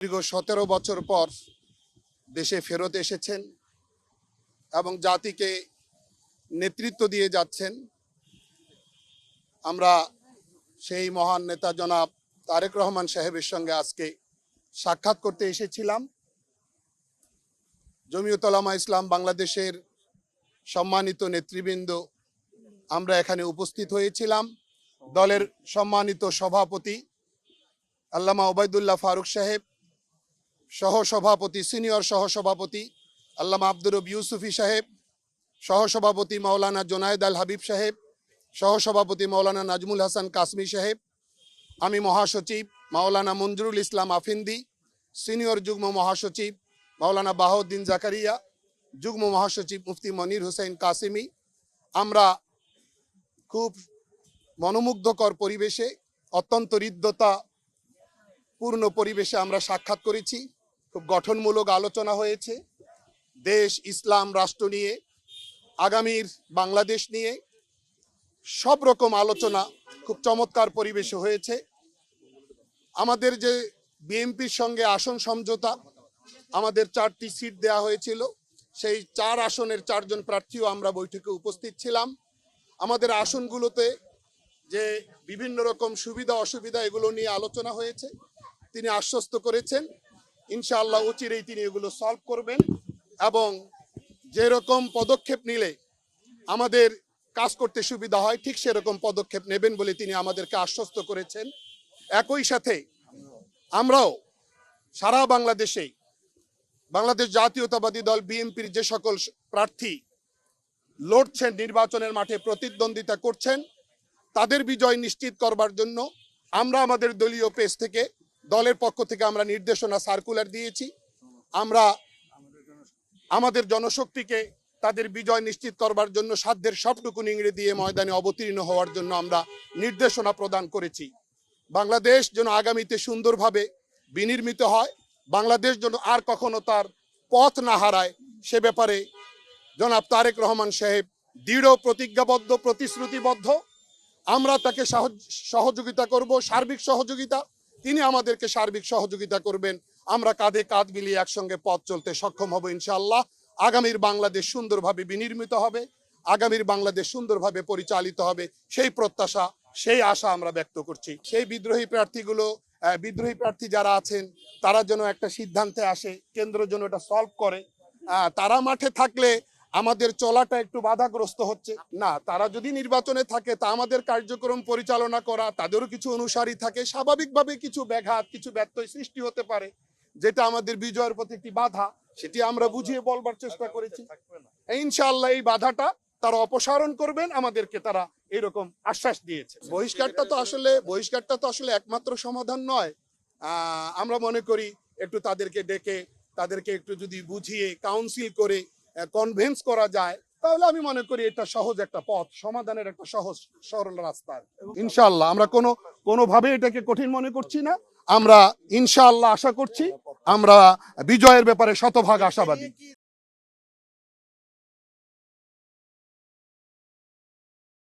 দীর্ঘ 17 বছর পর দেশে ফেরত এসেছেন এবং জাতিকে নেতৃত্ব দিয়ে যাচ্ছেন। আমরা সেই মহান নেতা জনাব তারেক রহমান সাহেবের সঙ্গে আজকে সাক্ষাৎ করতে এসেছিলাম। জমিয়তুল উলামা ইসলাম বাংলাদেশের সম্মানিত নেতৃবৃন্দ আমরা এখানে উপস্থিত হয়েছিলাম। দলের সম্মানিত সভাপতি আল্লামা ওবায়দুল্লাহ ফারুক সাহেব, সহসভাপতি সিনিয়র সহসভাপতি আল্লামা আব্দুর রব ইউসুফি সাহেব, সহসভাপতি মাওলানা জোনায়েদ আল হাবিব সাহেব, সহসভাপতি মাওলানা নাজমুল হাসান কাসমি সাহেব, আমি মহাসচিব মাওলানা মঞ্জুরুল ইসলাম আফিন্দি, সিনিয়র যুগ্ম মহাসচিব মাওলানা বাহাউদ্দিন জাকারিয়া, যুগ্ম মহাসচিব মুফতি মনির হুসাইন কাসিমি। আমরা খুব মনোমুগ্ধকর পরিবেশে, অত্যন্ত হৃদ্যতা পূর্ণ পরিবেশে আমরা সাক্ষাৎ করেছি। খুব গঠনমূলক আলোচনা হয়েছে দেশ, ইসলাম, রাষ্ট্র নিয়ে, আগামীর বাংলাদেশ নিয়ে সব রকম আলোচনা খুব চমৎকার পরিবেশে হয়েছে। আমাদের যে বিএনপির সঙ্গে আসন সমঝোতা, আমাদের 4টি সিট দেওয়া হয়েছিল, সেই 4 আসনের 4 জন প্রার্থীও আমরা বৈঠকে উপস্থিত ছিলাম। আমাদের আসনগুলোতে যে বিভিন্ন রকম সুবিধা অসুবিধা এগুলো নিয়ে আলোচনা হয়েছে। তিনি আশ্বস্ত করেছেন ইনশাআল্লাহ অচিরেই তিনি এগুলো সলভ করবেন এবং যেরকম পদক্ষেপ নিলে আমাদের কাজ করতে সুবিধা হয় ঠিক সেরকম পদক্ষেপ নেবেন বলে তিনি আমাদেরকে আশ্বস্ত করেছেন। একই সাথে আমরাও সারা বাংলাদেশে বাংলাদেশ জাতীয়তাবাদী দল বিএনপির যে সকল প্রার্থী লড়ছেন, নির্বাচনের মাঠে প্রতিদ্বন্দ্বিতা করছেন, তাদের বিজয় নিশ্চিত করবার জন্য আমরা আমাদের দলীয় পেজ থেকে, দলের পক্ষ থেকে আমরা নির্দেশনা সার্কুলার দিয়েছি। আমরা আমাদের জনশক্তিকে তাদের বিজয় নিশ্চিত করবার জন্য সাধ্যের সবটুকু নিংড়ে দিয়ে ময়দানে অবতীর্ণ হওয়ার জন্য আমরা নির্দেশনা প্রদান করেছি। বাংলাদেশ যেন আগামীতে সুন্দরভাবে বিনির্মিত হয়, বাংলাদেশ যেন আর কখনো তার পথ না হারায়, সে ব্যাপারে জনাব তারেক রহমান সাহেব দৃঢ় প্রতিজ্ঞাবদ্ধ, প্রতিশ্রুতিবদ্ধ। আমরা তাকে সহযোগিতা করব, সার্বিক সহযোগিতা, তিনি আমাদেরকে সার্বিক সহযোগিতা করবেন। আমরা কাঁধে কাঁধ মিলিয়ে একসঙ্গে পথ চলতে সক্ষম হব ইনশাআল্লাহ। আগামীর বাংলাদেশ সুন্দরভাবে বিনির্মিত হবে, আগামীর বাংলাদেশ সুন্দরভাবে পরিচালিত হবে, সেই প্রত্যাশা, সেই আশা আমরা ব্যক্ত করছি। সেই বিদ্রোহী প্রার্থী যারা আছেন তারা যেন একটা সিদ্ধান্তে আসে, কেন্দ্র যেন এটা সলভ করে। তারা মাঠে থাকলে আমাদের চলাটা একটু বাধাগ্রস্ত হচ্ছে না। তারা যদি নির্বাচনে থাকে তা আমাদের কার্যক্রম পরিচালনা করা, তাদেরও কিছু অনুসারী থাকে, স্বাভাবিকভাবে কিছু ব্যাঘাত, কিছু ব্যত্যয় সৃষ্টি হতে পারে, যেটা আমাদের বিজয়ের প্রতি একটি বাধা, সেটি আমরা বুঝিয়ে বলবার চেষ্টা করেছি। ইনশাআল্লাহ এই বাধাটা তারা অপসারণ করবেন, আমাদেরকে তারা এরকম আশ্বাস দিয়েছে। বহিষ্কারটা তো আসলে একমাত্র সমাধান নয়। আমরা মনে করি একটু তাদেরকে ডেকে, তাদেরকে একটু যদি বুঝিয়ে কাউন্সিল করে কনভিন্স করা যায়, তাহলে আমি মনে করি এটা সহজ একটা পথ, সমাধানের একটা সহজ সরল রাস্তা। ইনশাআল্লাহ আমরা কোনোভাবে এটাকে কঠিন মনে করছি না। আমরা ইনশাআল্লাহ আশা করছি, আমরা বিজয়ের ব্যাপারে শতভাগ আশাবাদী।